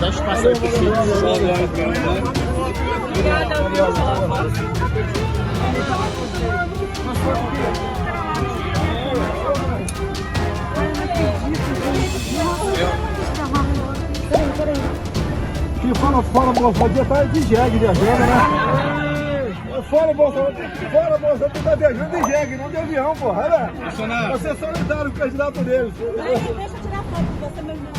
Deixa eu passar aqui. Obrigada, viu? Que fora, Bolsonaro tá de jegue viajando, né? Fora, Bolsonaro tá viajando de jegue, não de avião, porra. Olha, você é solidário com o candidato deles. Deixa eu tirar foto com você, meu irmão.